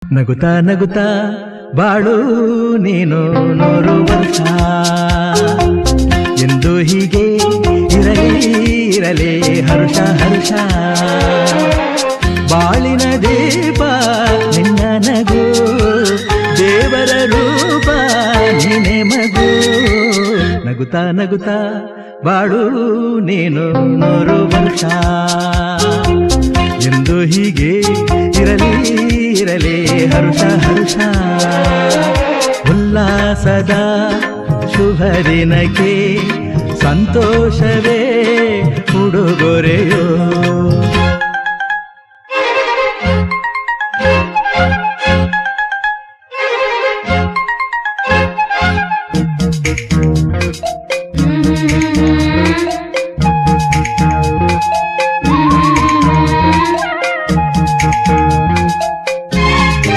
ನಗುತ್ತಾ ನಗುತ್ತಾ ಬಾಳು ನೀನು 100 ವರ್ಷ ಎಂದು ಹೀಗೆ ಇರಲಿ ಇರಲಿ ಹರ್ಷ ಹರ್ಷ. ಬಾಳಿನ ದೀಪ ನಿನ್ನ ನಗು, ದೇವರ ರೂಪ ನೀನೆ ಮಗು. ನಗುತ್ತಾ ನಗುತ್ತಾ ಬಾಳು ನೀನು 100 ವರ್ಷ ಎಂದು ಹೀಗೆ ಇರಲಿ ಇರಲಿ ಹರ್ಷ ಹರ್ಷ. ಉಲ್ಲಾಸದ ಶುಭ ದಿನಕ್ಕೆ ಸಂತೋಷವೇ ಉಡುಗೊರೆಯೋ.